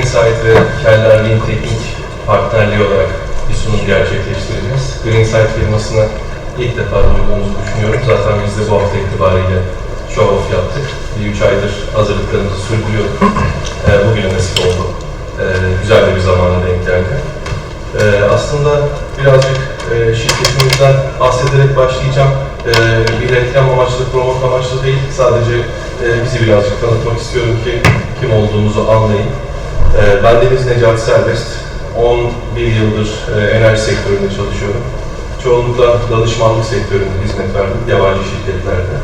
Greenside ve Kayıpları teknik partnerliği olarak bir sunum gerçekleştireceğiz. Greenside firmasını ilk defa duyduğunuzu düşünüyorum. Zaten biz de bu hafta itibariyle show off yaptık. 3 aydır hazırlıklarımızı sürdürüyorduk. Bugüne nasip oldu. Güzel de bir zamana denk geldi. Aslında birazcık şirketimizden bahsederek başlayacağım. Bir reklam amaçlı, promote amaçlı değil. Sadece bizi birazcık tanıtmak istiyorum ki kim olduğumuzu anlayın. Ben Deniz Necati Serbest. 11 yıldır enerji sektöründe çalışıyorum. Çoğunlukla danışmanlık sektöründe hizmet verdim, yabancı şirketlerde.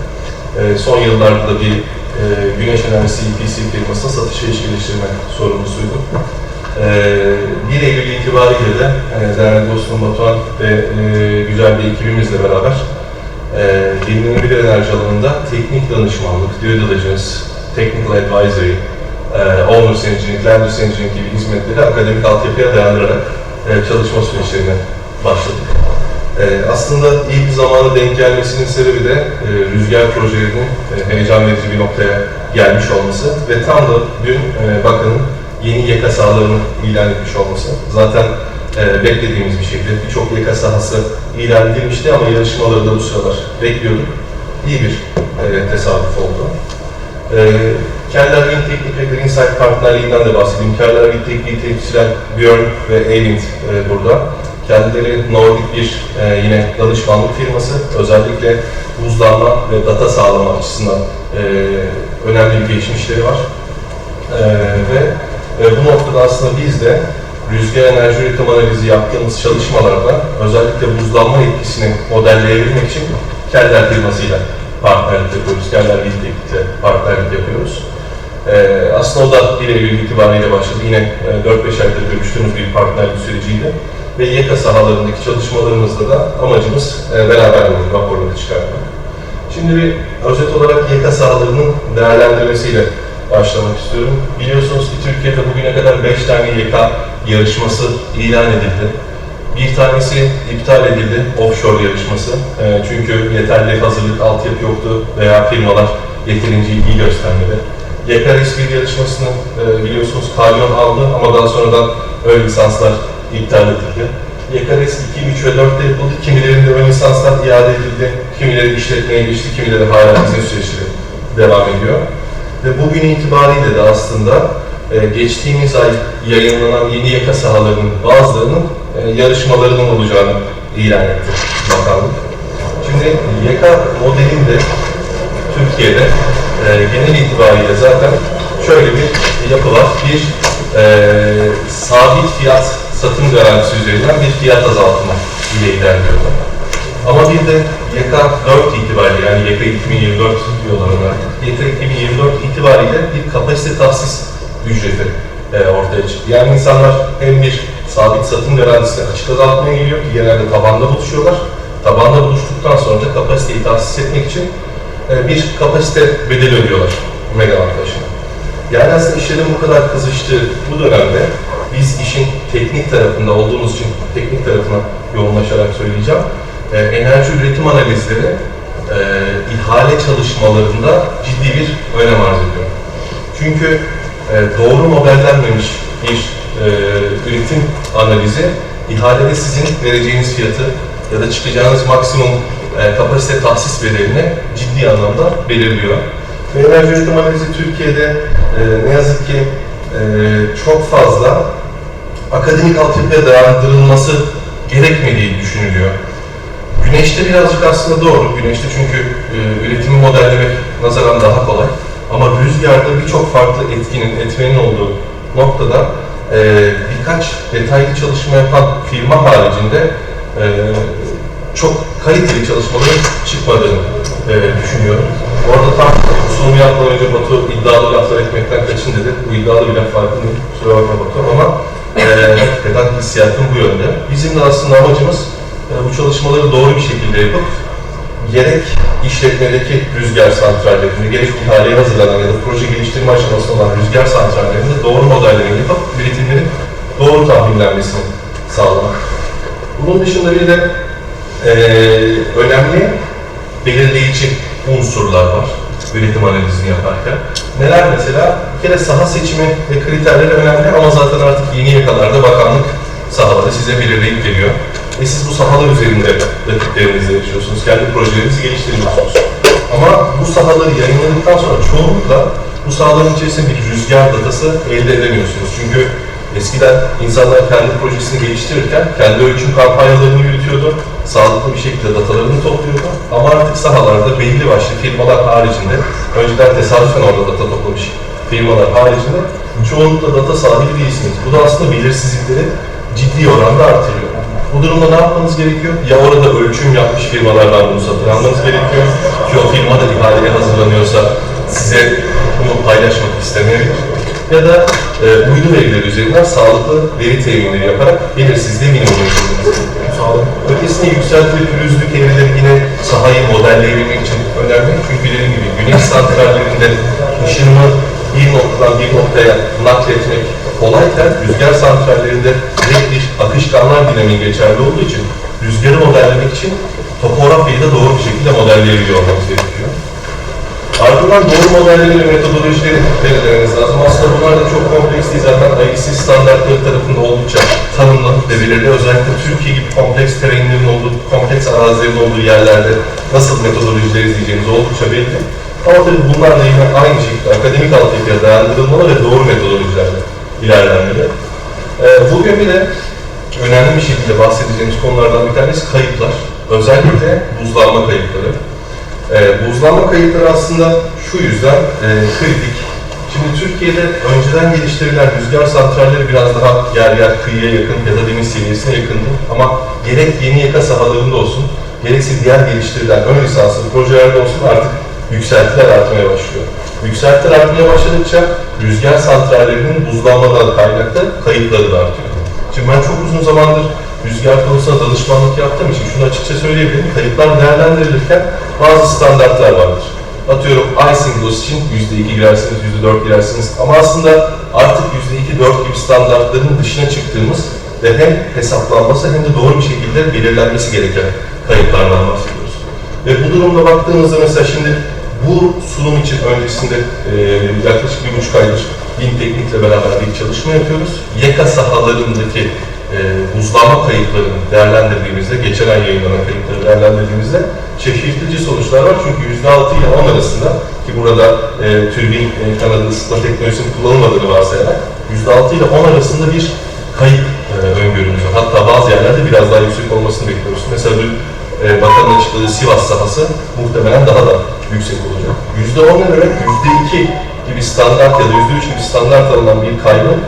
Son yıllarda da bir güneş enerjisi EPC firmasının satış ve iş geliştirme sorumlusuydum. 1 Eylül itibariyle de değerli dostum Batuhan ve güzel bir ekibimizle beraber yenilenebilir enerji alanında teknik danışmanlık, due diligence, technical advisory, owner's engineering, lender's engineering gibi hizmetleri akademik altyapıya dayandırarak çalışma süreçlerine başladık. Aslında iyi bir zamana denk gelmesinin sebebi de rüzgar projelerinin heyecan verici bir noktaya gelmiş olması ve tam da dün bakanın yeni YEKA sahalarını ilan etmiş olması. Zaten beklediğimiz bir şekilde birçok YEKA sahası ilan edilmişti ama yarışmaları da bu sıralar bekliyorduk. İyi bir tesadüf oldu. Kayıpları Teknik ve Greenside partnerliğinden de bahsedeyim. Kayıpları Teknik'i temsilen Björn ve Eivind burada. Kendileri Nordik bir yine danışmanlık firması. Özellikle buzlanma ve data sağlama açısından önemli bir geçmişleri var. Ve bu noktada aslında biz de rüzgar enerji üretim analizi yaptığımız çalışmalarda özellikle buzlanma etkisini modelleyebilmek için Genel firmasıyla partnerlik yapıyoruz. Kayıpları Teknik'le partnerlik yapıyoruz. Aslında o da 1 Eylül itibariyle başladı. Yine 4-5 aydır görüştüğümüz bir partnerlik süreciydi. Ve YEKA sahalarındaki çalışmalarımızda da amacımız beraber raporları çıkartmak. Şimdi bir özet olarak YEKA sahalarının değerlendirmesiyle başlamak istiyorum. Biliyorsunuz ki Türkiye'de bugüne kadar 5 tane YEKA yarışması ilan edildi. Bir tanesi iptal edildi, offshore yarışması. Çünkü yeterli hazırlık, altyapı yoktu veya firmalar yeterince ilgi göstermedi. YEKA S1 yarışmasını biliyorsunuz kamyon aldı ama daha sonradan ön lisanslar iptal edildi. YEKA S 2, 3 ve 4'te yapıldı. Kimilerinde ön lisanslar iade edildi, kimileri işletmeye geçti, kimileri hala hizmet süreçleri devam ediyor. Ve bugün itibariyle de aslında geçtiğimiz ay yayınlanan yeni YEKA sahalarının bazılarının yarışmalarının olacağını ilan etti bakanlık. Şimdi YEKA modelinde Türkiye'de genel itibariyle zaten şöyle bir yapı var. Bir sabit fiyat satım garantisi üzerinden bir fiyat azaltma ile ilerliyorlar. Ama bir de YEKA 4 itibariyle, yani YEKA 2024 diyorlar ona, YEKA 2024 itibariyle bir kapasite tahsis ücreti ortaya çıktı. Yani insanlar hem bir sabit satım garantisine açık azaltmaya geliyor ki genelde tabanda buluşuyorlar. Tabanda buluştuktan sonra da kapasiteyi tahsis etmek için bir kapasite bedeli ödüyorlar megawatt başına. Yani aslında işlerin bu kadar kızıştığı bu dönemde biz işin teknik tarafında olduğumuz için teknik tarafına yoğunlaşarak söyleyeceğim. Enerji üretim analizleri ihale çalışmalarında ciddi bir önem arz ediyor. Çünkü doğru modellenmemiş bir üretim analizi ihalede sizin vereceğiniz fiyatı ya da çıkacağınız maksimum kapasite tahsis bedelini ciddi anlamda belirliyor. Ve enerji üretim analizi Türkiye'de ne yazık ki çok fazla akademik altyapıya dayandırılması gerekmediği düşünülüyor. Güneşte birazcık aslında doğru. Güneşte çünkü üretimi modellemek nazaran daha kolay. Ama rüzgarda birçok farklı etmenin olduğu noktada birkaç detaylı çalışma yapan firma haricinde çok kaliteli çalışmaların çıkmadığını düşünüyorum. Orada tam sunumu yapmadan önce Batu iddialı laflar etmekten kaçın dedi. Bu iddialı bir laf farkındayım. Kusura bakma Batu ama hakikaten hissiyatım bu yönde. Bizim de aslında amacımız bu çalışmaları doğru bir şekilde yapıp gerek işletmedeki rüzgar santrallerinde, gerek ihaleye hazırlanan ya da proje geliştirme aşamasında olan rüzgar santrallerinde doğru modellerini yapıp üretimlerin doğru tahminlenmesini sağlamak. Bunun dışında bir de önemli belirleyici unsurlar var üretim analizini yaparken. Neler mesela? Bir kere saha seçimi ve kriterleri önemli ama zaten artık yeni yakalarda bakanlık sahaları size belirleyip veriyor. Ve siz bu sahalar üzerinde rakiplerinizle yaşıyorsunuz, kendi projelerinizi geliştiriyorsunuz. Ama bu sahaları yayınladıktan sonra çoğunlukla bu sahaların içerisinde bir rüzgar datası elde edemiyorsunuz. Çünkü eskiden insanlar kendi projesini geliştirirken kendi ölçüm kampanyalarını yürütüyordu, sağlıklı bir şekilde datalarını topluyordu. Ama artık sahalarda belli başlı firmalar haricinde, önceden tesadüfen orada data toplamış firmalar haricinde çoğunlukla data sahibi değilsiniz. Bu da aslında belirsizlikleri ciddi oranda artırıyor. Bu durumda ne yapmanız gerekiyor? Ya orada ölçüm yapmış firmalardan bunu satın almanız gerekiyor ki o firma da ihaleye hazırlanıyorsa size bunu paylaşmak istemeyebilir. Ya da uydu verileri üzerinden sağlıklı veri teminleri yaparak belirsizliği minimum yapılması gerekiyor. Ötesine yükselti ve pürüzlük eğrileri yine sahayı modelleyebilmek için önemli. Çünkü dediğim gibi güneş santrallerinde ışınımı bir noktadan bir noktaya nakletmek kolayken rüzgar santrallerinde direkt bir akışkanlar dinamiği geçerli olduğu için rüzgarı modellemek için topografyayı da doğru bir şekilde modelleyebiliyor olmamız gerekiyor. Ardından doğru modelleri ve metodolojileri belirlemeniz lazım. Aslında bunlar da çok kompleks değil. Zaten IEC standartları tarafında oldukça tanımlanıp ve belirli. Özellikle Türkiye gibi kompleks terrenlerin olduğu, kompleks arazilerin olduğu yerlerde nasıl metodolojiler izleyeceğiniz oldukça belli. Ama tabii bunlarla yine aynı şekilde akademik altyapıya dayandırılmalı ve doğru metodolojilerle ilerlenmeli. Bugün bir de önemli bir şekilde bahsedeceğimiz konulardan bir tanesi kayıplar. Özellikle buzlanma kayıpları. Buzlanma kayıpları aslında şu yüzden kritik. Şimdi Türkiye'de önceden geliştirilen rüzgar santralleri biraz daha yer yer kıyıya yakın ya da deniz seviyesine yakındı. Ama gerek yeni yaka sahalarında olsun, gerekse diğer geliştirilen ön lisanslı projelerde olsun artık yükseltiler artmaya başlıyor. Yükseltiler artmaya başladıkça rüzgar santrallerinin buzlanmadan kaynaklı kayıpları da artıyor. Şimdi ben çok uzun zamandır rüzgar konusunda danışmanlık yaptığım için şunu açıkça söyleyebilirim. Kayıplar değerlendirilirken bazı standartlar vardır. Atıyorum Icing için %2 girersiniz, %4 girersiniz. Ama aslında artık %2-4 gibi standartların dışına çıktığımız ve hem hesaplanması hem de doğru bir şekilde belirlenmesi gereken kayıplardan bahsediyoruz. Ve bu durumda baktığımızda mesela şimdi bu sunum için öncesinde yaklaşık 1,5 aydır BİM Teknik'le beraber bir çalışma yapıyoruz. YEKA sahalarındaki buzlanma kayıplarını değerlendirdiğimizde, geçen ay yayınlanan kayıpları değerlendirdiğimizde şaşırtıcı sonuçlar var. Çünkü %6 ile 10 arasında, ki burada türbin kanadı ısıtma teknolojisinin kullanılmadığını varsayarak %6 ile 10 arasında bir kayıp öngörümüz var. Hatta bazı yerlerde biraz daha yüksek olmasını bekliyoruz. Mesela dün bakanın açıkladığı Sivas sahası muhtemelen daha da yüksek olacak. %10 ne demek? %2 gibi standart ya da %3 gibi standart alınan bir kaybın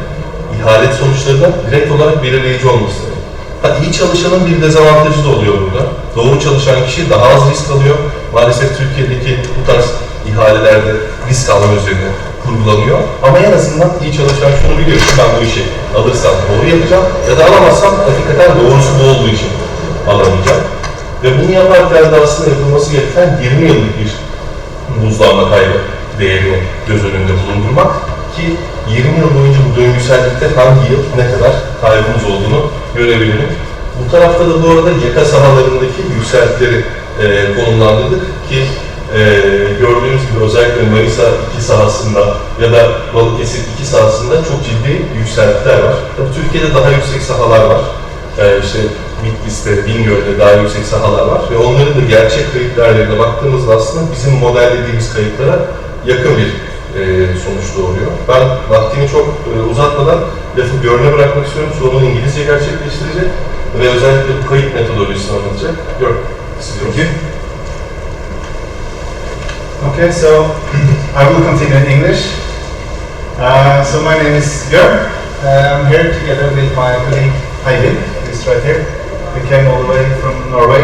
ihale sonuçlarında direkt olarak belirleyici olması. İyi çalışanın bir dezavantajı da oluyor burada. Doğru çalışan kişi daha az risk alıyor. Maalesef Türkiye'deki bu tarz ihalelerde risk alma üzerine kurgulanıyor. Ama en azından iyi çalışan şunu biliyor ki ben bu işi alırsam doğru yapacağım ya da alamazsam hakikaten doğrusu bu olduğu için alamayacağım. Ve bunu yaparken de aslında yapılması gereken 20 yıllık bir buzlanma kaybı değerini göz önünde bulundurmak ki 20 yıl boyunca bu döngüsellikte hangi yıl ne kadar kaybımız olduğunu görebilirim. Bu tarafta da bu arada YEKA sahalarındaki yükseltileri konumlandırdık ki gördüğünüz gibi özellikle Manisa 2 sahasında ya da Balıkesir 2 sahasında çok ciddi yükseltiler var. Tabii Türkiye'de daha yüksek sahalar var. İşte Bitlis'te, Bingöl'de daha yüksek sahalar var ve onların da gerçek kayıp değerlerine baktığımızda aslında bizim modellediğimiz kayıplara yakın bir sonuç doğuruyor. Ben vaktimi çok uzatmadan lafı Görün'e bırakmak istiyorum. Sorunu İngilizce gerçekleştirecek ve özellikle bu kayıp metodolojisini anlatacak. Görün, siz Okay, so I will continue in English. So my name is Björn. I'm here together with my colleague Icing, who's right here. We came all the way from Norway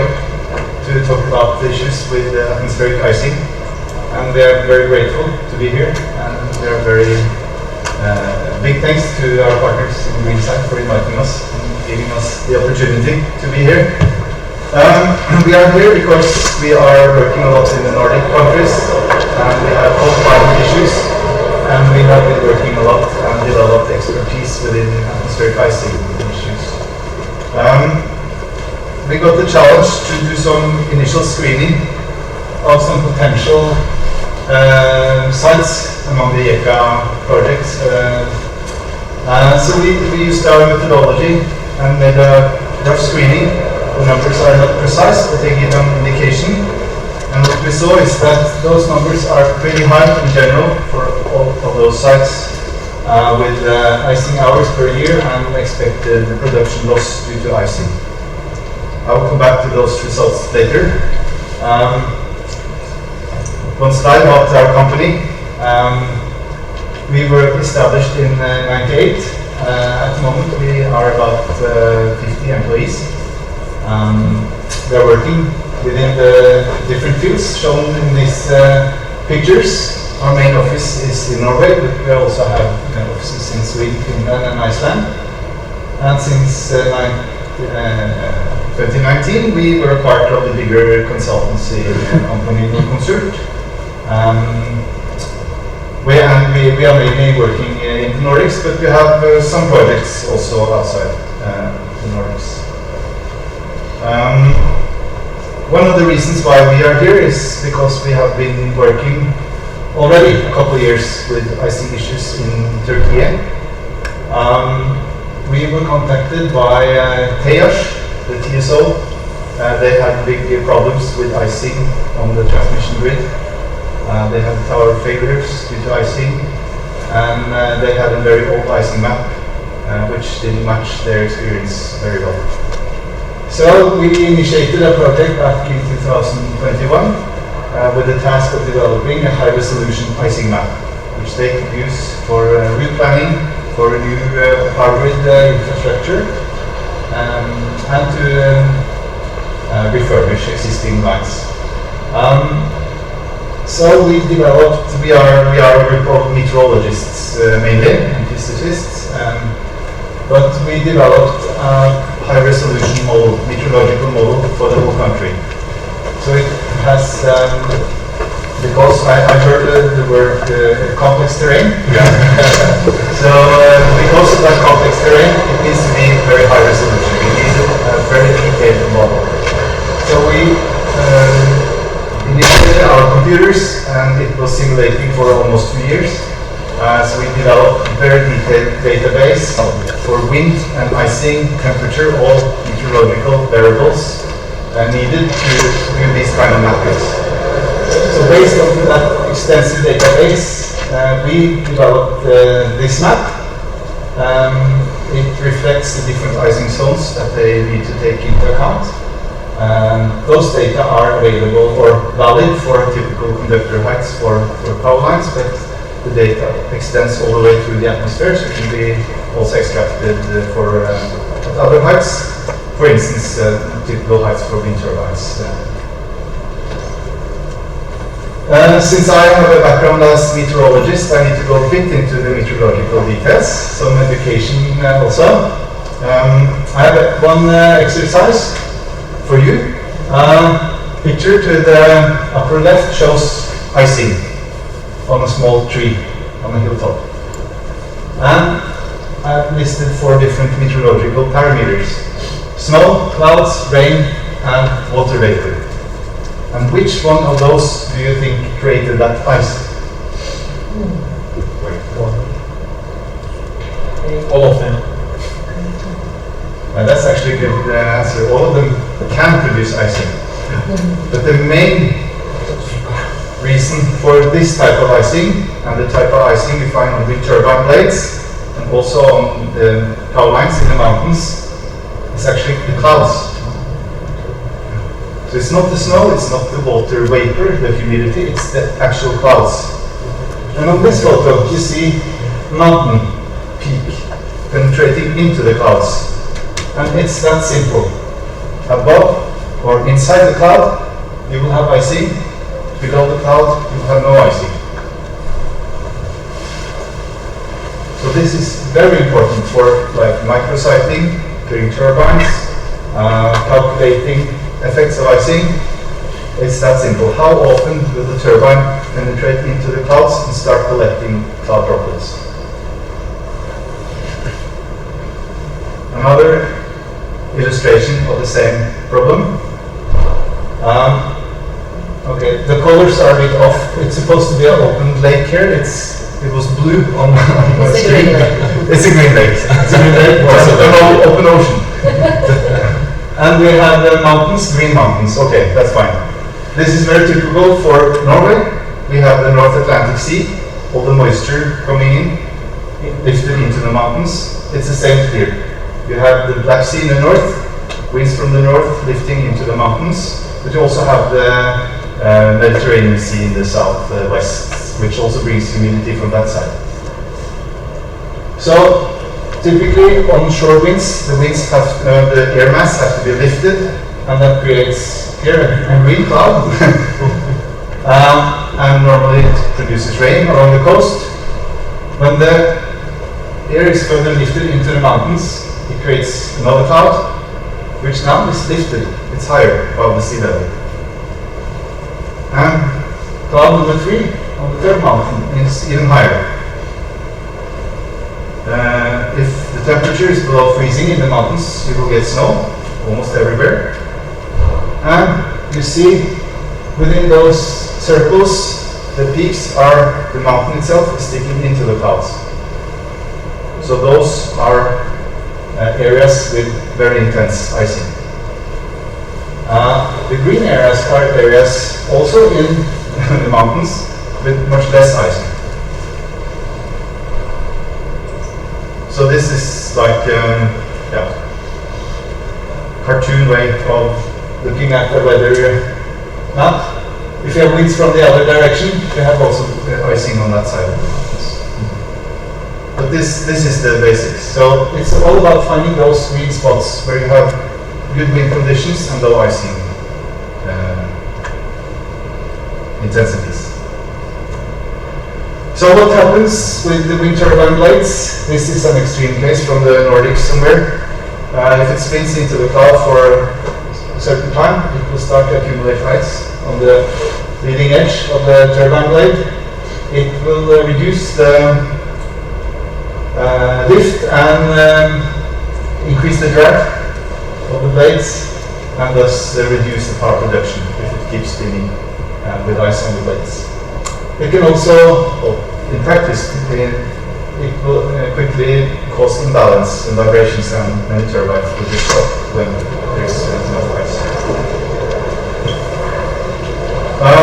to talk about the issues with atmospheric icing. And we are very grateful to be here. And we are very big thanks to our partners in the Green for inviting us and giving us the opportunity to be here. We are here because we are working a lot in the Nordic countries and we have hot climate issues and we have been working a lot and developed expertise within atmospheric icing issues. We got the challenge to do some initial screening of some potential sites among the YEKA projects. So we used our methodology and made a rough screening. The numbers are not precise, but they give an indication. And what we saw is that those numbers are pretty high in general for all of those sites, with icing hours per year and expected production loss due to icing. I will come back to those results later. One slide about our company. We were established in '98. At the moment we are about 50 employees. We are working within the different fields shown in these pictures. Our main office is in Norway, but we also have offices in Sweden, Finland and Iceland. And since 2019 we were part of the bigger consultancy company Consult. We are mainly working in the Nordics, but we have some projects also outside the Nordics. One of the reasons why we are here is because we have been working already a couple of years with icing issues in Turkey. We were contacted by TEAS, the TSO. They had big problems with icing on the transmission grid. They had tower failures due to icing, and they had a very old icing map, which didn't match their experience very well. So we initiated a project back in 2021 with the task of developing a high-resolution icing map, which they could use for route planning, for a new power grid infrastructure, and to refurbish existing lines. So we developed. We are a group of meteorologists mainly, and physicists, but we developed a high-resolution model, meteorological model for the whole country. So it has, because I heard the word complex terrain. Yeah. So because of that complex terrain, it needs to be very high resolution. We need a very detailed model. So we initiated our computers, and it was simulating for almost 2 years. So we developed a very detailed database for wind and icing, temperature, all meteorological variables needed to do these kind of mappings. So based on that extensive database, we developed this map. It reflects the different icing zones that they need to take into account. Those data are available or valid for typical conductor heights for power lines, but the data extends all the way through the atmosphere, so it can be also extracted for other heights. For instance, typical heights for wind turbines. Since I have a background as meteorologist, I need to go a bit into the meteorological details, some education also. I have one exercise for you. Picture to the upper left shows icing on a small tree on a hilltop. And I've listed 4 different meteorological parameters: snow, clouds, rain, and water vapor. And which one of those do you think created that ice? All of them. That's actually a good answer. All of them can produce icing. But the main reason for this type of icing, and the type of icing we find on wind turbine blades, and also on the power lines in the mountains, is actually the clouds. So it's not the snow, it's not the water vapor, the humidity, it's the actual clouds. And on this photo, you see mountain peak penetrating into the clouds. And it's that simple. Above or inside the cloud, you will have icing. Below the cloud, you will have no icing. So this is very important for like microsighting, clearing turbines, calculating effects of icing. It's that simple. How often will the turbine penetrate into the clouds and start collecting cloud droplets? Another illustration of the same problem. Okay, the colors are a bit off. It it's supposed to be an open lake here. It was blue on the It's a screen. green lake. It's a green lake. It's a green lake. It's an open ocean. And we have the mountains, green mountains. Okay, that's fine. This is very typical for Norway. We have the North Atlantic Sea, all the moisture coming in, lifted into the mountains. It's the same here. You have the Black Sea in the north, winds from the north lifting into the mountains, but you also have the Mediterranean Sea in the southwest, which also brings humidity from that side. So, typically onshore winds, the air mass has to be lifted, and that creates here a green cloud. And normally it produces rain along the coast. When the air is further lifted into the mountains, it creates another cloud, which now is lifted. It's higher above the sea level. And cloud number 3 on the third mountain is even higher. If the temperature is below freezing in the mountains, you will get snow almost everywhere. And you see within those circles, the peaks are the mountain itself is sticking into the clouds. So those are areas with very intense icing. The green areas are areas also in the mountains with much less icing. So this is like cartoon way of looking at the weather map. If you have winds from the other direction, you have also icing on that side of the mountains. But this is the basics. So it's all about finding those sweet spots where you have good wind conditions and low icing intensities. So what happens with the wind turbine blades? This is an extreme case from the Nordics somewhere. If it spins into the cloud for a certain time, it will start to accumulate ice on the leading edge of the turbine blade. It will reduce the lift and increase the drag of the blades, and thus reduce the power production if it keeps spinning with ice on the blades. It can also, in practice, it will quickly cause imbalance and vibrations, and many turbines will just stop when there's enough ice.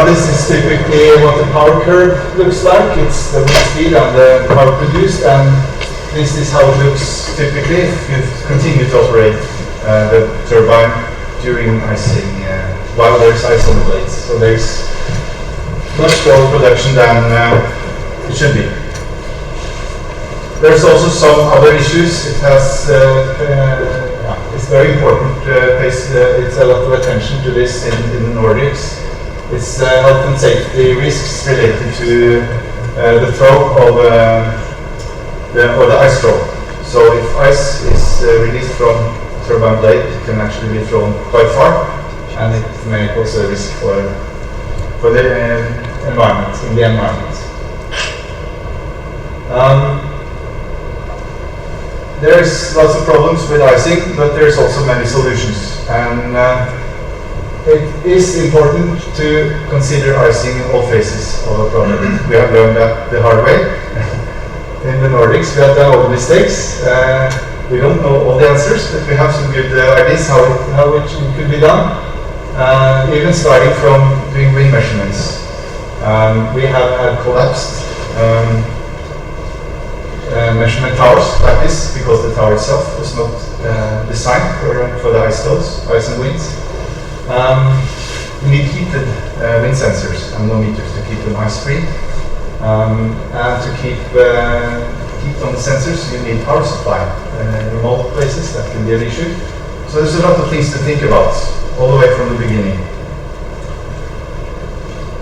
This is typically what the power curve looks like. It's the wind speed and the power produced, and this is how it looks typically if you continue to operate the turbine during icing while there's ice on the blades. So there's much lower production than it should be. There's also some other issues. It has, it's very important, it's a lot of attention to this in the Nordics. It's health and safety risks related to the throw of the ice throw. So if ice is released from turbine blade, it can actually be thrown quite far, and it may pose a risk for the environment, in the environment. There's lots of problems with icing, but there's also many solutions. And it is important to consider icing in all phases of a project. We have learned that the hard way. In the Nordics, we have done all the mistakes. We don't know all the answers, but we have some good ideas how it could be done. Even starting from doing wind measurements. We have had collapsed measurement towers like this because the tower itself was not designed for the ice flows, ice and winds. You need heated wind sensors and meters to keep them ice free. And to keep heat on the sensors, you need power supply. In remote places, that can be an issue. So there's a lot of things to think about all the way from the beginning.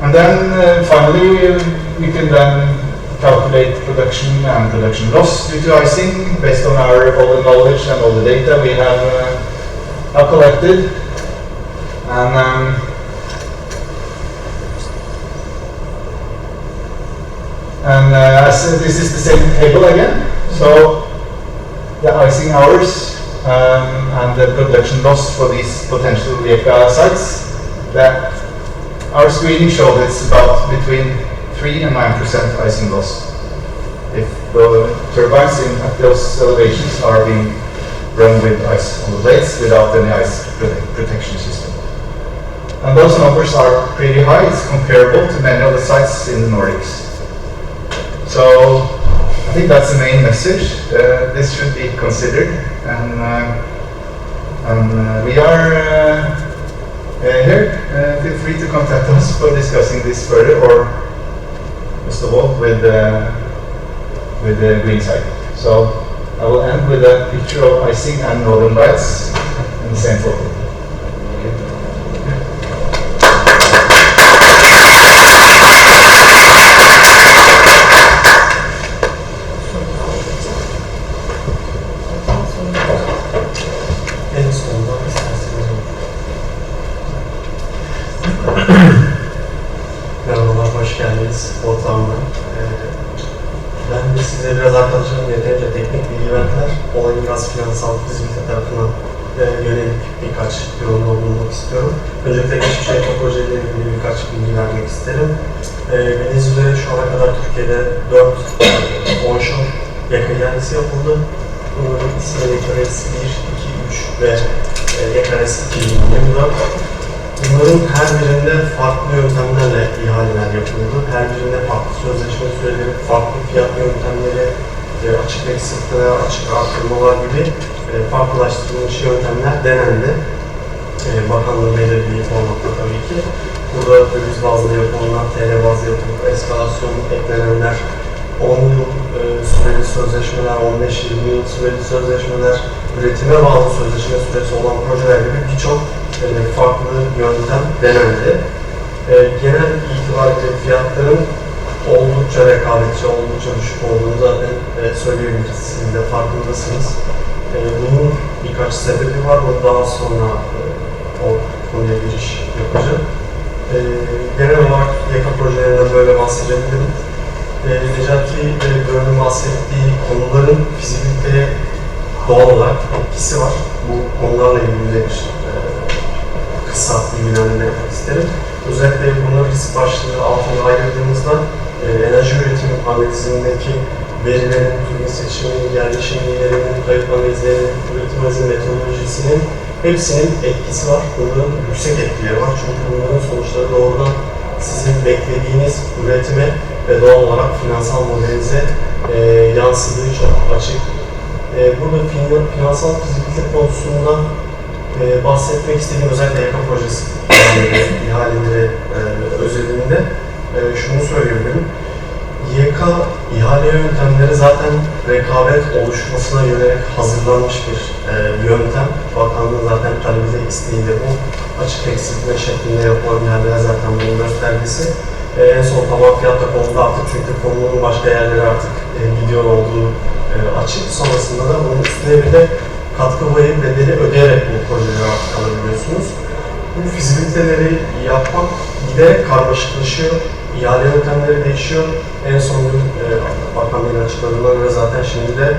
And then finally, we can then calculate production and production loss due to icing based on all the knowledge and all the data we have collected. And as this is the same table again, so the icing hours and the production loss for these potential YEKA sites, that our screening showed it's about between 3 and 9% icing loss if the turbines at those elevations are being run with ice on the blades without any ice protection system. And those numbers are pretty high. It's comparable to many other sites in the Nordics. So I think that's the main message. This should be considered, and we are here. Feel free to contact us for discussing this further, or most of all with the green side. So I will end with a picture of Icing and Northern Lights in the same photo. Merhabalar, hoş geldiniz ortağımla. Ben de size biraz arkadaşlarım yeterince teknik bilgi verdiler. Olayın biraz finansal, fizibilite tarafına yönelik birkaç yorumda bulunmak istiyorum. Öncelikle geçmiş YEKA projeleriyle ilgili birkaç bilgi vermek isterim. Bildiğiniz üzere şu ana kadar Türkiye'de 4 onshore YEKA ihalesi yapıldı. Bunların ismi YEKA-RES 1, 2, 3 ve YEKA-RES 2024. Bunların her birinde farklı yöntemlerle ihaleler yapıldı. Her birinde farklı sözleşme süreleri, farklı fiyat yöntemleri, açık eksiltmeler, açık artırmalar gibi farklılaştırılmış yöntemler denendi. Bakanlığın belirlediği formatta tabii ki. Burada döviz bazlı yapılanlar, TL bazlı yapılan eskalasyon eklenenler, 10 yıl süreli sözleşmeler, 15-20 yıl süreli sözleşmeler, üretime bağlı sözleşme süresi olan projeler gibi birçok farklı yöntem denendi. Genel itibariyle fiyatların oldukça rekabetçi, oldukça düşük olduğunu zaten söyleyebiliriz. Siz de farkındasınız. Bunun birkaç sebebi var. Bunu daha sonra o konuya giriş yapacağım. Genel olarak YEKA projelerinden böyle bahsedebilirim. Necati Bölgeler'in bahsettiği konuların fizibiliteye doğal olarak etkisi var. Bu konularla ilgili bir kısa bilgilendirmek isterim. Özellikle bunları risk başlığı altında ayırdığımızda enerji üretim analizindeki verilerin, türbin seçimi, yerleşim bilgilerinin, kayıp analizlerinin, üretim analizi metodolojisinin hepsinin etkisi var. Bunların yüksek etkileri var. Çünkü bunların sonuçları doğrudan sizin beklediğiniz üretime ve doğal olarak finansal modelize yansıdığı çok açık. Burada finansal fizibilite konusunda bahsetmek istediğim özellikle YEKA projesi ihaleleri özelinde şunu söyleyebilirim. YEKA ihale yöntemleri zaten rekabet oluşmasına yönelik hazırlanmış bir yöntem. Bakanlığın zaten talebiyle isteğiyle bu açık eksiltme şeklinde yapılan ihaleler zaten bunun göstergesi. En son taban fiyat da konuldu artık çünkü konunun başka yerlere artık gidiyor olduğu açık. Sonrasında da bunun üstüne bir de katkı payı bedeli ödeyerek bu projelere artık alabiliyorsunuz. Bu fizibiliteleri yapmak giderek karmaşıklaşıyor. İhale yöntemleri değişiyor. En son gün Bakanlığı'nın açıkladığına göre zaten şimdi de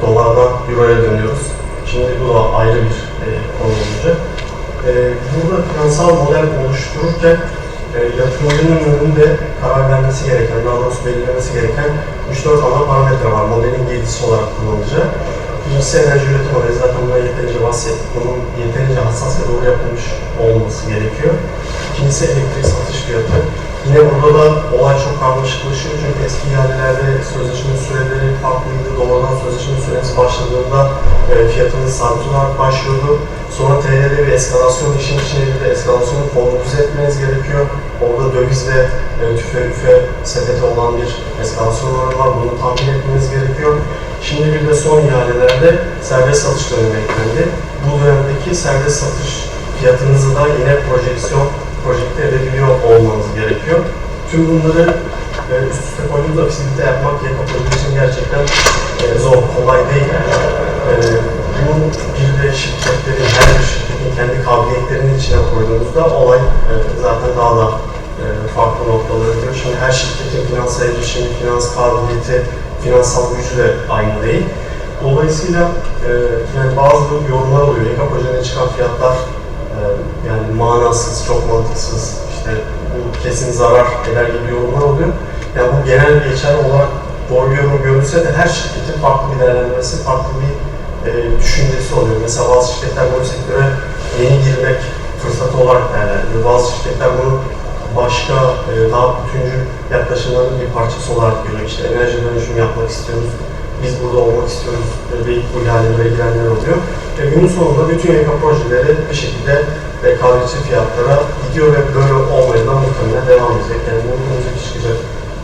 dolardan euroya dönüyoruz. Şimdi bu da ayrı bir konu olacak. Burada finansal model oluştururken yatırımcının önünde karar vermesi gereken, daha doğrusu belirlemesi gereken 3-4 ana parametre var. Modelin gelişi olarak kullanılacak. Birincisi enerji üretim analizi, zaten buna yeterince bahsettik. Bunun yeterince hassas ve doğru yapılmış olması gerekiyor. İkincisi elektrik satış fiyatı. Yine burada da olay çok karmaşıklaşıyor çünkü eski ihalelerde sözleşme süreleri farklıydı. Doğrudan sözleşme süresi başladığında fiyatının sabit olarak başlıyordu. Sonra TL'de bir eskalasyon işin içine bir de eskalasyonu formülize etmeniz gerekiyor. Orada döviz ve tüfe sepeti olan bir eskalasyon oranı var. Bunu tahmin etmeniz gerekiyor. Şimdi bir de son ihalelerde serbest satış dönemi eklendi. Bu dönemdeki serbest satış fiyatınızı da yine projekte edebiliyor olmanız gerekiyor. Tüm bunları üst üste koyduğumuzda fizibilite yapmak YEKA projesi için gerçekten zor, kolay değil. Bunun bir de şirketlerin, her bir şirketin kendi kabiliyetlerinin içine koyduğumuzda olay zaten daha da farklı noktalara gidiyor. Şimdi her şirketin finansal erişimi, finans kabiliyeti, finansal gücü de aynı değil. Dolayısıyla yani bazı yorumlar oluyor. YEKA projelerine çıkan fiyatlar yani manasız, çok mantıksız, işte işte bu kesin zarar eder gibi yorumlar oluyor. Yani bu genel geçer olarak doğru bir yorum görülse de her şirketin farklı bir değerlendirmesi, farklı bir düşüncesi oluyor. Mesela bazı şirketler bu sektöre yeni girmek fırsatı olarak değerlendiriyor. Bazı şirketler bunu başka daha bütüncül yaklaşımların bir parçası olarak görüyor. İşte enerji dönüşüm yapmak istiyoruz, biz burada olmak istiyoruz deyip bu ihalelere girenler oluyor. Günün sonunda bütün YEKA projeleri bir şekilde rekabetçi fiyatlara gidiyor ve böyle olmaya da muhtemelen devam edecek. Yani bu önümüzdeki çıkacak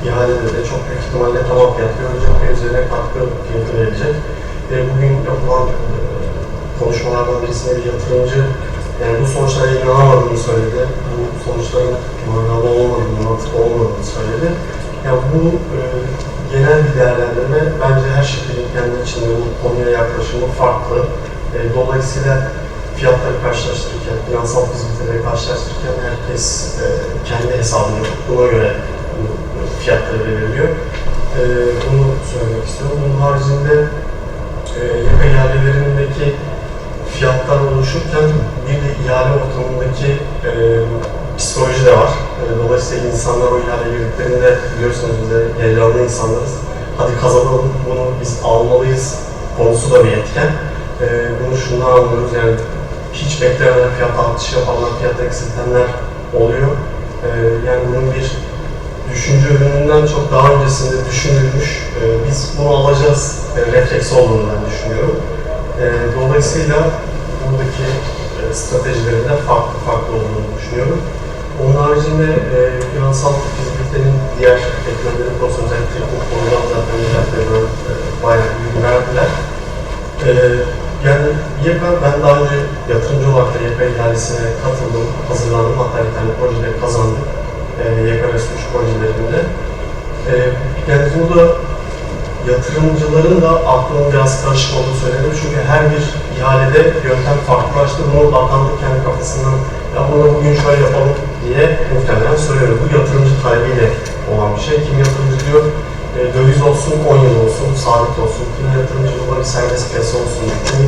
ihalede de çok büyük ihtimalle tamam fiyat görecek ve üzerine katkı fiyatı verecek. Bugün yapılan konuşmalardan birisinde bir yatırımcı yani bu sonuçlara inanamadığını söyledi. Bu sonuçların manalı olmadığını, mantıklı olmadığını söyledi. Yani bu genel bir değerlendirme bence her şirketin kendi içinde bu konuya yaklaşımı farklı. Dolayısıyla fiyatları karşılaştırırken, finansal fizibiliteleri karşılaştırırken herkes kendi hesabını buna göre fiyatları belirliyor. Bunu söylemek istiyorum. Bunun haricinde YEKA ihalelerindeki fiyatlar oluşurken bir de ihale ortamındaki psikoloji de var. Dolayısıyla insanlar o ihale girdiklerinde biliyorsunuz biz de heyecanlı insanlarız. Hadi kazanalım, bunu biz almalıyız konusu da bir etken. Bunu şundan anlıyoruz yani hiç beklemeden fiyat artışı yapanlar, fiyat eksiltenler oluyor. Yani bunun bir düşünce ürününden çok daha öncesinde düşünülmüş, biz bunu alacağız refleksi olduğunu ben düşünüyorum. Dolayısıyla buradaki stratejilerin de farklı olduğunu düşünüyorum. Onun haricinde finansal fizibilitenin diğer etkileri, profesyonel teknik konudan zaten mücadeleler bayağı bilgi verdiler. Yani YEKA, ben daha önce yatırımcı olarak da YEKA ihalesine katıldım, hazırlandım, hatta bir tane projede kazandım. YEKA resursu projelerinde. Yani burada yatırımcıların da aklının biraz karışık olduğunu söyledim. Çünkü her bir ihalede yöntem farklılaştı. Bunu bakanlık kendi kafasından ya bunu bugün şöyle yapalım diye muhtemelen söylüyor. Bu yatırımcı talebiyle olan bir şey. Kim yatırımcı diyor, döviz olsun, 10 yıl olsun, sabit olsun. Kim yatırımcı burada bir serbest piyasa olsun. Kim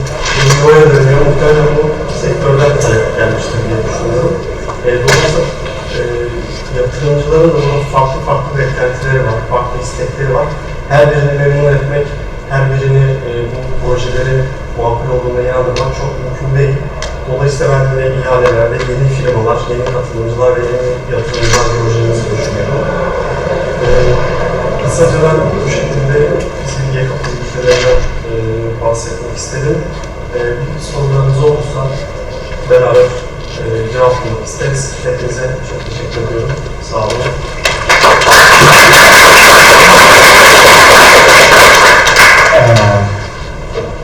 euroya dönüyor. Muhtemelen bu sektörden talep gelmiştir diye düşünüyorum. Dolayısıyla yatırımcıların da bunun farklı beklentileri var, farklı istekleri var. Her birini memnun etmek, her birini bu projelerin makul olduğuna inandırmak çok mümkün değil. Dolayısıyla ben de ihalelerde yeni firmalar, yeni katılımcılar ve yeni yatırımcılar projemizi düşünüyorum. Kısaca ben bu şekilde bizim YEKA projelerinden bahsetmek istedim. Bir sorularınız olursa beraber cevaplamak isteriz. Hepinize çok teşekkür ediyorum. Sağ olun.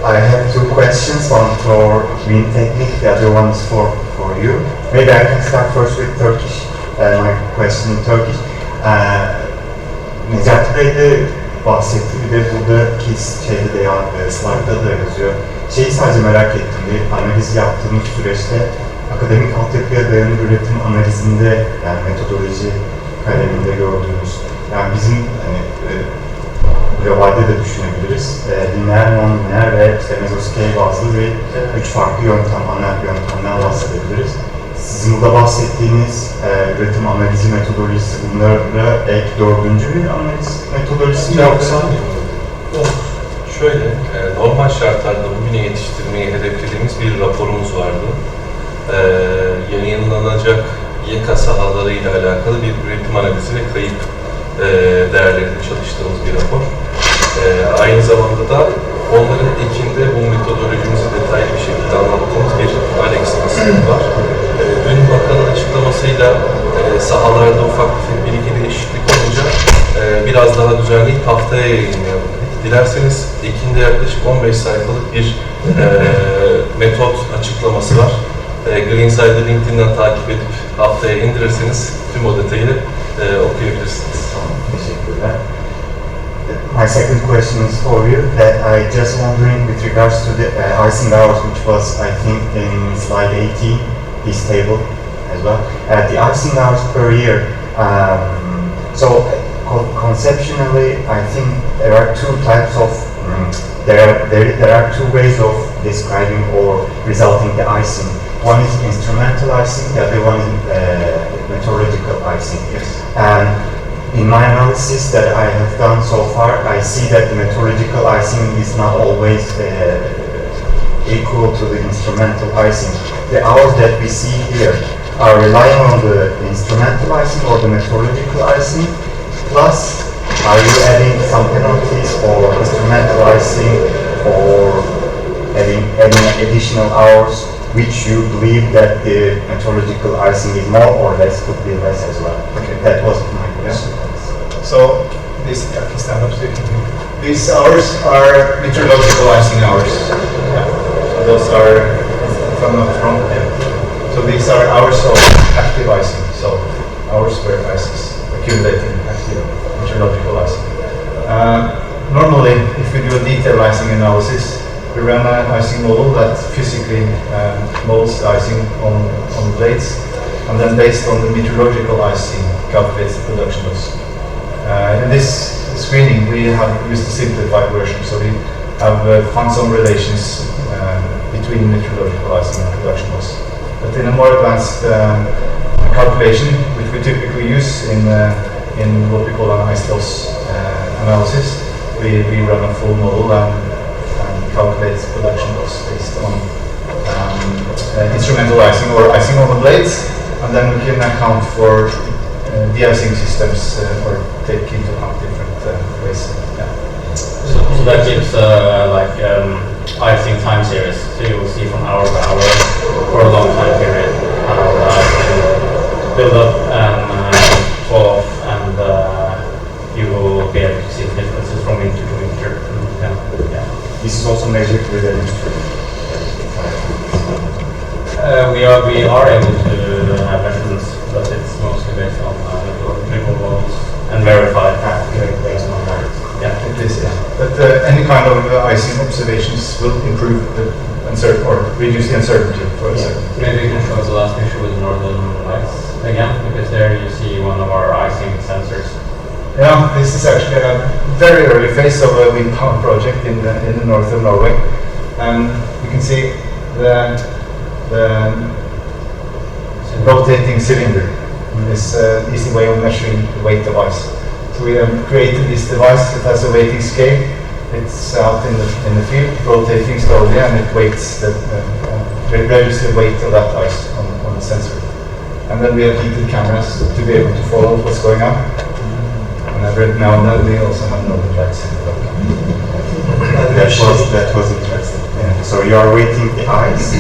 I have two questions, one for Green Technique, the other one is for you. Maybe I can start first with Turkish, my question in Turkish. Necati Bey de bahsetti, bir de buradaki şeyde de slide'da da yazıyor. Şeyi sadece merak ettim, bir analiz yaptığımız süreçte akademik altyapıya dayanır üretim analizinde yani metodoloji kaleminde gördüğümüz yani bizim hani globalde de düşünebiliriz. Lineer, non-lineer ve işte mezoscale bazlı bir üç farklı ana yöntemden bahsedebiliriz. Sizin burada bahsettiğiniz üretim analizi metodolojisi bunlara ek dördüncü bir analiz metodolojisi mi yoksa? Şöyle, normal şartlarda bugüne yetiştirmeyi hedeflediğimiz bir raporumuz vardı. Yayınlanacak YEKA sahaları ile alakalı bir üretim analizi ve kayıp değerlerinde çalıştığımız bir rapor. Aynı zamanda da onların ekinde bu metodolojimizi detaylı bir şekilde anlattığımız bir annex tasarım var. Dün bakanın açıklamasıyla sahalarda ufak bir iki değişiklik olunca biraz daha düzenleyip haftaya yayınlayalım. Dilerseniz ekinde yaklaşık 15 sayfalık bir metot açıklaması var. Greenside'ı LinkedIn'den takip edip haftaya indirirseniz tüm o detayı okuyabilirsiniz. Teşekkürler. My second question is for you. That I just wondering with regards to the icing hours, which was I think in slide 18, this table as well. The icing hours per year. So conceptually, I think there are two types of there are two ways of describing or resulting the icing. One is instrumental icing, the other one is metallurgical icing. Yes. And in my analysis that I have done so far, I see that the metallurgical icing is not always equal to the instrumental icing. The hours that we see here are relying on the instrumental icing or the metallurgical icing, plus are you adding some penalties for instrumental icing or adding additional hours which you believe that the metallurgical icing is more or less, could be less as well? Okay. That was my question. So these stand up so you can hear. These hours are meteorological icing hours. Yeah. So those are, if I'm not wrong, so these are hours of active icing. So hours where ice is accumulating active meteorological icing. Normally, if we do a detailed icing analysis, we run an icing model that physically molds the icing on blades, and then based on the meteorological icing, calculates the production loss. In this screening, we have used the simplified version, so we have found some relations between meteorological icing and production loss. But in a more advanced calculation, which we typically use in what we call an ice loss analysis, we run a full model and calculate production loss based on instrumental icing or icing on the blades, and then we can account for de-icing systems or take into account different ways. Yeah. So that gives icing time series. So you will see from hour to hour for a long time period how the ice can build up and fall off, and you will be able to see the differences from winter to winter. Yeah. This is also measured with an instrument. We are able to have measurements, but it's mostly based on measurable models and verified based on that. Yeah, it is. Yeah. But any kind of icing observations will improve the uncertainty or reduce the uncertainty for a second. Maybe you can show the last picture with the northern lights again, because there you see one of our icing sensors. Yeah, this is actually a very early phase of a wind power project in the north of Norway, and you can see the rotating cylinder is an easy way of measuring the weight of ice. So we have created this device that has a weighting scale. It's out in the field, rotating slowly, and it weights registers the weight of that ice on the sensor. And then we have heated cameras to be able to follow what's going on. And every now and then we also have northern lights in the back. That was interesting. Yeah. So you are weighting the ice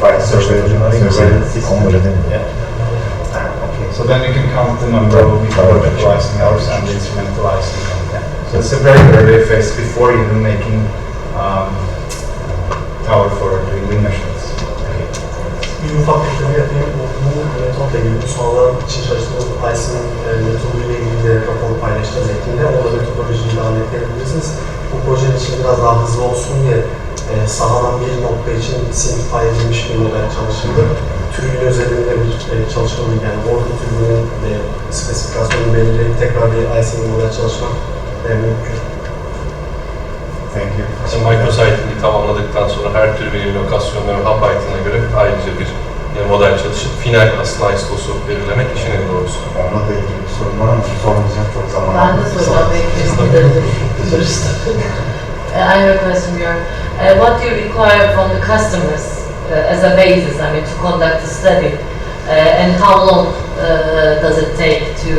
by surveillance system. Yeah. Okay. So then you can count the number of meteorological icing hours and the instrumental icing. Yeah. So it's a very early phase before even making tower for doing wind measurements. Bir ufak ekleme yapayım. Bu metotla ilgili bu sonradan için çalıştığımız Icing metoduyla ilgili de rapor paylaşacağız Ekim'de. Orada metodolojiyi devam edebilirsiniz. Bu projenin için biraz daha hızlı olsun diye sahadan bir nokta için simplify edilmiş bir model çalışıldı. Türbin özelinde bir çalışmalıyım. Yani orada türbinin spesifikasyonunu belirleyip tekrar bir Icing model çalışmak mümkün. Thank you. Microsite'ini tamamladıktan sonra her türbinin lokasyonu ve hap height'ine göre ayrıca bir model çalışıp final aslında ISO'su belirlemek işin en doğrusu. Onunla da ilgili bir sorun var ama sormayacağım çok zaman aldı. Ben de soracağım I have a question here. What do you require from the customers as a basis, to conduct the study? And how long does it take to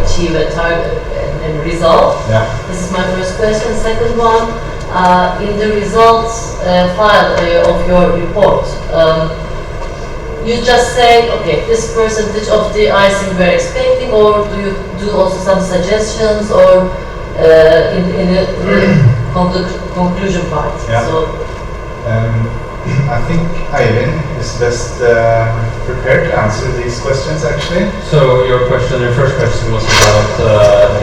achieve a target and result? Yeah. This is my first question. Second one, in the results file of your report, you just say, okay, this percentage of the icing we're expecting, or do you do also some suggestions, or in the conclusion part? Yeah. So, I think Eivind is best prepared to answer these questions actually. So your first question was about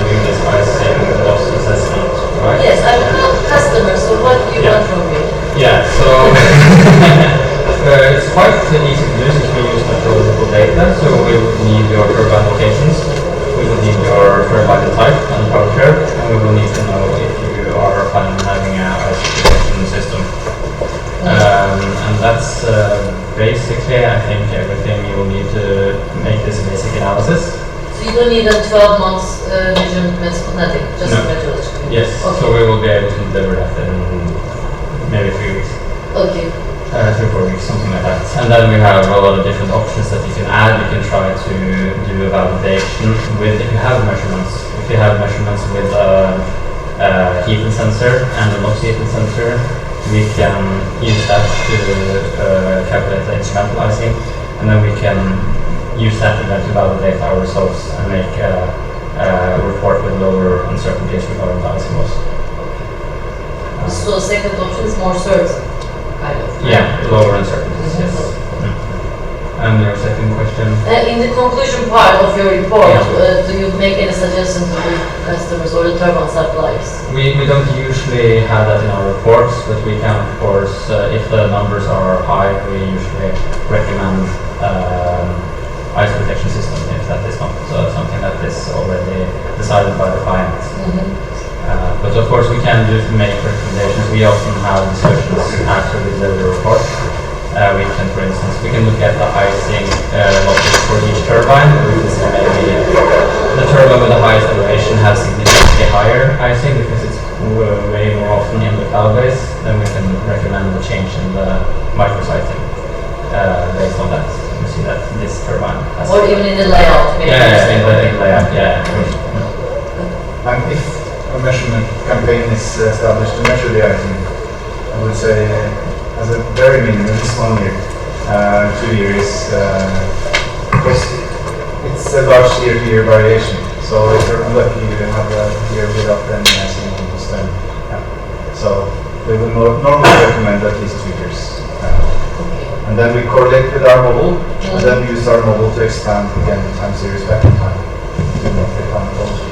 doing this icing loss assessment, right? yes, I'm a customer, so what do you want from me? Yeah, so it's quite easy to do since we use meteorological data. So we would need your turbine locations, we would need your turbine type and power curve, and we will need to know if you are planning on having a ice protection system. And that's basically, I think, everything you will need to make this an efficiency analysis. So you don't need a 12 months measurement, nothing, just No. methodology. Yes, Okay. so we will be able to deliver that in maybe 3 weeks. Okay. 3 or 4 weeks, something like that. And then we have a lot of different options that you can add. You can try to do a validation with, if you have measurements with a heating sensor and a NOx heating sensor, we can use that to calculate the instrumental icing, and then we can use that and then to validate our results and make a report with lower uncertainties regarding the icing loss. So second option is more certain, kind of. Yeah, lower uncertainties, yes. And your second question? In the conclusion part of your report, Yeah. do you make any suggestions to the customers or the turbine suppliers? We don't usually have that in our reports, but we can, of course, if the numbers are high, we usually recommend ice protection system if that is not something that is already decided by the client. But of course, we can just make recommendations. We often have discussions after we deliver the report. We can, for instance, look at the icing losses for each turbine. We can say maybe the turbine with the highest elevation has significantly higher icing because it's way more often in the cloud base. Then we can recommend a change in the microsighting based on that. We see that this turbine has. Or even in the layout, maybe? Yeah, in the layout, yeah. And if a measurement campaign is established to measure the icing, I would say as a very minimum, it's 1 year, 2 years, because it's a large year-to-year variation. So if you're unlucky, you have a year without any icing almost then. So we would normally recommend at least 2 years. And then we correlate with our model, and then we use our model to expand again time series back in time to make the methodology.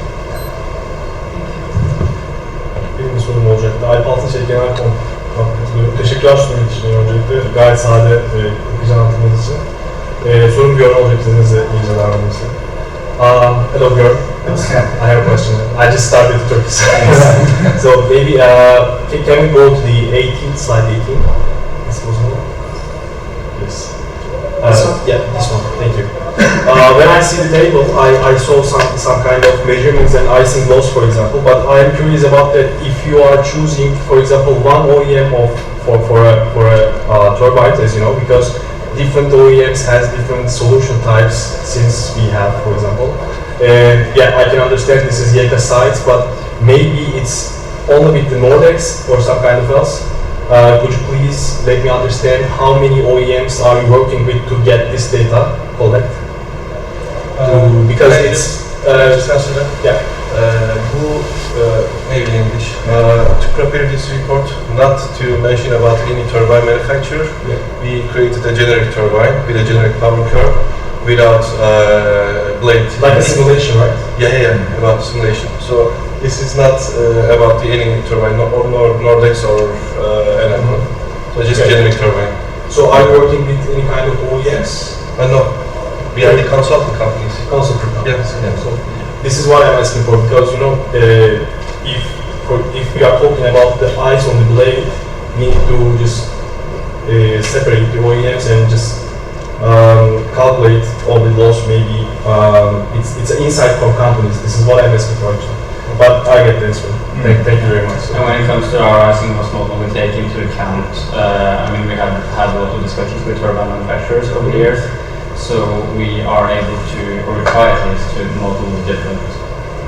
Benim bir sorum olacaktı. Alp Altınçay Genel katılıyorum. Teşekkürler sunum için öncelikle. Gayet sade ve akıcı anlattığınız için. Sorum Björn olacak izninizle iyice davranmıştım. Hello Björn. I have a question. I just started Turkish. So maybe can we go to the 18th, slide 18? Is possible? Yes. Yeah, this one. Thank you. When I see the table, I saw some kind of measurements and icing loss, for example. But I am curious about that. If you are choosing, for example, one OEM for a turbine, as you know, because different OEMs has different solution types. Since we have, for example, yeah, I can understand this is YEKA sites, but maybe it's only with the Nordex or some kind of else. Could you please let me understand how many OEMs are you working with to get this data collect? Because it's Just answer that. yeah. Maybe in English. To prepare this report, not to mention about any turbine manufacturer, we created a generic turbine with a generic power curve without blade. Like a simulation, right? Yeah, about simulation. So this is not about any turbine, or Nordex or anyone. So just Okay. generic turbine. So are you working with any kind of OEMs? No, we are the consulting companies. Consulting companies. Yes. So this is what I'm asking for, because you know, if we are talking about the ice on the blade, we need to just separate the OEMs and just calculate all the loss. Maybe it's an insight from companies. This is what I'm asking for actually. But I get this one. Thank you very much. And when it comes to our icing loss model, we take into account, I mean, we have had a lot of discussions with turbine manufacturers over the years, so we are able to, or we try at least to model different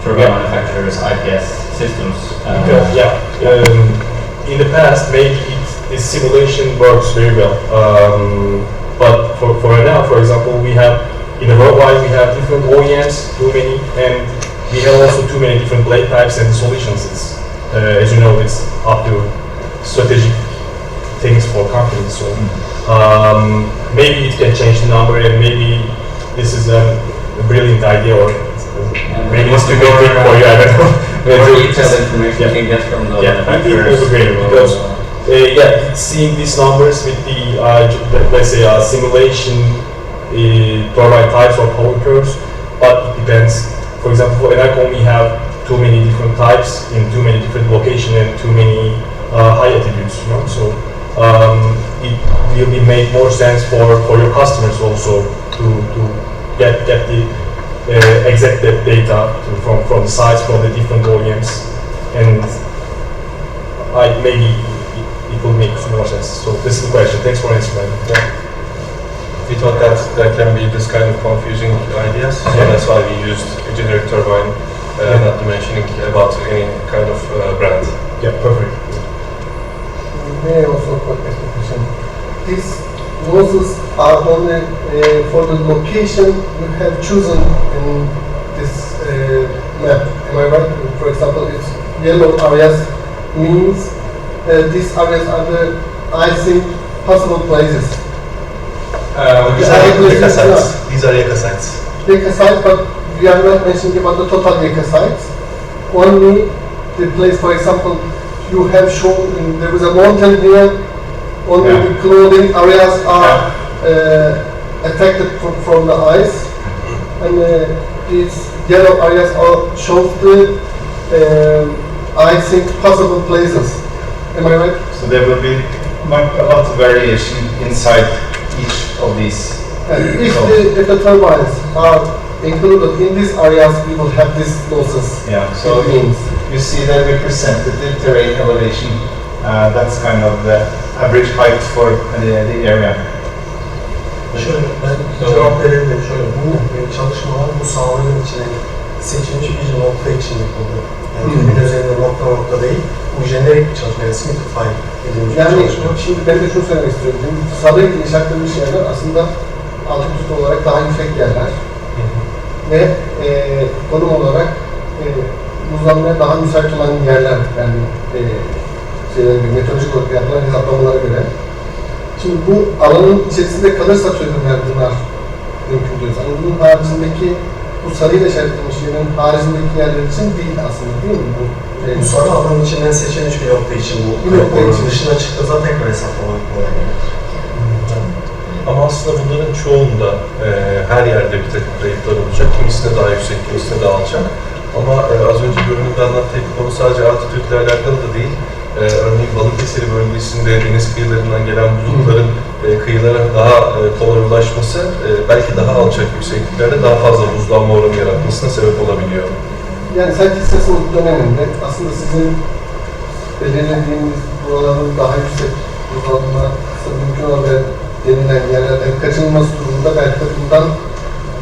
turbine manufacturers' IPS systems. In the past, maybe this simulation works very well. But for now, for example, we have, in the worldwide, we have different OEMs, too many, and we have also too many different blade types and solutions. It's, as you know, it's up to strategic things for companies. So maybe it can change the number, and maybe this is a brilliant idea, or maybe it's too big for you. I don't know. More detailed information you can get from the manufacturers. It would be great because seeing these numbers with the let's say simulation turbine types or power curves, but it depends. For example, for Enercon we have too many different types in too many different locations and too many high attributes. You know, so it will be make more sense for your customers also to get the exact data from the sites from the different OEMs, and maybe it will make more sense. So this is the question. Thanks for answering. Yeah. We thought that there can be this kind of confusing ideas, so that's why we used a generic turbine, not mentioning about any kind of brand. Yeah, perfect. May I also ask a question? These nozzles are only for the location you have chosen in this map. Am I right? For example, it's yellow areas means these areas are the icing possible places. These are YEKA sites. These are YEKA sites. YEKA site, but we are not mentioning about the total YEKA sites. Only the place, for example, you have shown there is a mountain here. Only the clothing areas are affected from the ice, and these yellow areas are shows the icing possible places. Am I right? So there will be a lot of variation inside each of these. And if the turbines are included in these areas, we will have these losses. Yeah, so you see that representative terrain elevation. That's kind of the average height for the area. Şöyle, ben cevap verebilirim. Şöyle, bu çalışmalar bu sahaların içine seçilmiş bir nokta için yapıldı. Yani bir üzerinde nokta değil, bu jenerik bir çalışma, yani simplify edilmiş bir Yani çalışma. şimdi ben de şunu söylemek istiyorum. Sarıyla inşaatlanmış yerler aslında altitude olarak daha yüksek yerler. Ve konum olarak buzlanmaya daha müsait olan yerler, yani meteorolojik olarak yapılan hesaplamalara göre. Şimdi bu alanın içerisinde kalırsa çözümler bunlar mümkün diyoruz. Yani bunun haricindeki, bu sarıyla işaretlenmiş yerin haricindeki yerler için değil aslında, değil mi? Bu sarı alanın içinden seçilmiş bir nokta için bu. Bir nokta için. Dışına çıktığı zaman tekrar hesaplamak kolay. Ama aslında bunların çoğunda her yerde bir takım kayıplar olacak. Kimisine daha yüksek, kimisine daha alçak. Ama az önce görünümde anlattığı konu sadece altitütle alakalı da değil. Örneğin Balıkesir bölgesinde deniz kıyılarından gelen buzulların kıyılara daha kolay ulaşması belki daha alçak yüksekliklerde daha fazla buzlanma oranı yaratmasına sebep olabiliyor. Yani sanki sesinin döneminde aslında sizin belirlediğiniz buraların daha yüksek buzlanması mümkün olan denilen yerlerden kaçınılması durumunda belki de bundan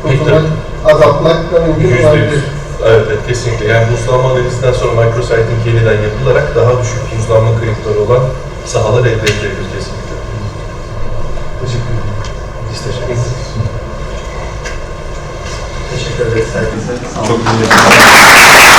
kurtulmak, azaltmak da mümkün olabilir. Evet, kesinlikle. Yani buzlanma analizinden sonra micrositing yeniden yapılarak daha düşük buzlanma kayıpları olan sahalar elde edilebilir kesinlikle. Teşekkür ederim. Biz teşekkür ederiz. Teşekkür ederiz herkese. Çok güzel.